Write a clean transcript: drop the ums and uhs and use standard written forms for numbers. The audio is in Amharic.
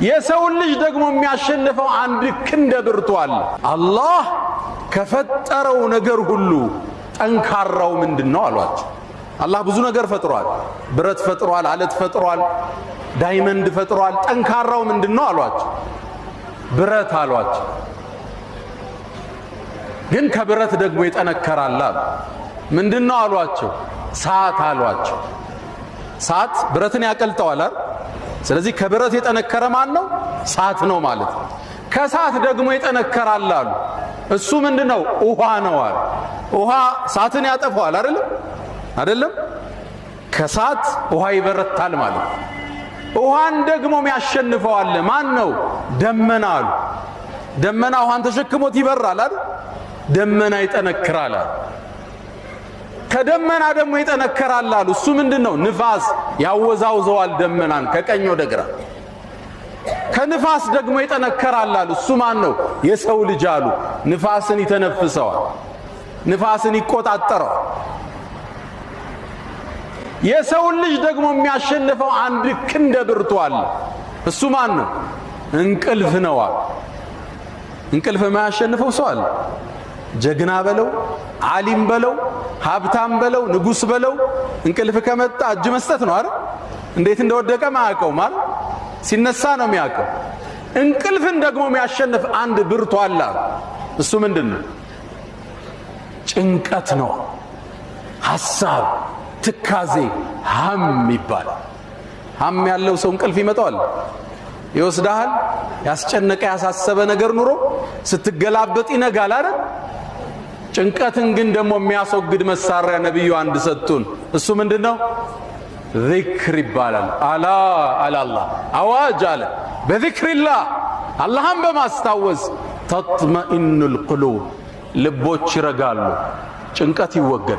የሰው ልጅ ደግሞ የሚያሸንፈው አንድ ክንደ ብርቱ አለ። አላህ ከፈጠረው ነገር ሁሉ ጠንካራው ምንድነው አሏቸው። አላህ ብዙ ነገር ፈጥሯል። ብረት ፈጥሯል፣ አለት ፈጥሯል፣ ዳይመንድ ፈጥሯል። ጠንካራው ምንድነው አሏቸው። ብረት አሏቸው። ግን ከብረት ደግሞ ይጠነከራል አሉ። ምንድነው አሏቸው። ሰዓት አሏቸው። ሰዓት ብረትን ያቀልጠዋል አይደል? ስለዚህ ከብረት የጠነከረ ማን ነው? ሰዓት ነው ማለት ነው። ከሰዓት ደግሞ ይጠነከራል አሉ። እሱ ምንድነው? ውሃ ነው አሉ። ውሃ ሰዓትን ያጠፋዋል አይደለም? ከሰዓት ውሃ ይበረታል ማለት ነው። ውሃን ደግሞ ያሸንፈዋል ማን ነው? ደመና አሉ። ደመና ውሃን ተሸክሞት ይበራል አይደል? ደመና ይጠነክራል አሉ። ከደመና ደግሞ ይጠነከራል አሉ። እሱ ምንድነው? ንፋስ ያወዛውዘዋል ደመናን ከቀኝ ወደ ግራ። ከንፋስ ደግሞ ይጠነከራል አሉ። እሱ ማን ነው? የሰው ልጅ አሉ። ንፋስን ይተነፍሰዋል፣ ንፋስን ይቆጣጠረዋል። የሰው ልጅ ደግሞ የሚያሸንፈው አንድ ክንደ ብርቱ አለ። እሱ ማን ነው? እንቅልፍ ነው አሉ። እንቅልፍ የማያሸንፈው ሰው አለ? ጀግና በለው፣ ዓሊም በለው፣ ሀብታም በለው፣ ንጉስ በለው፣ እንቅልፍ ከመጣ እጅ መስጠት ነው አይደል? እንዴት እንደወደቀ ማያውቀው ማለት ሲነሳ ነው የሚያውቀው። እንቅልፍን ደግሞ የሚያሸንፍ አንድ ብርቱ አለ። እሱ ምንድነው? ጭንቀት ነው። ሐሳብ፣ ትካዜ፣ ሀም ይባላል። ሀም ያለው ሰው እንቅልፍ ይመጣዋል፣ ይወስዳል። ያስጨነቀ ያሳሰበ ነገር ኑሮ ስትገላበጥ ይነጋል አይደል? ጭንቀትን ግን ደግሞ የሚያስወግድ መሳሪያ ነብዩ አንድ ሰጡን። እሱ ምንድነው? ዚክር ይባላል። አላ አላህ አዋጅ አለ። በዚክሪላህ አላህን በማስታወስ ተጥመኢኑል ቁሉብ ልቦች ይረጋሉ፣ ጭንቀት ይወገዳል።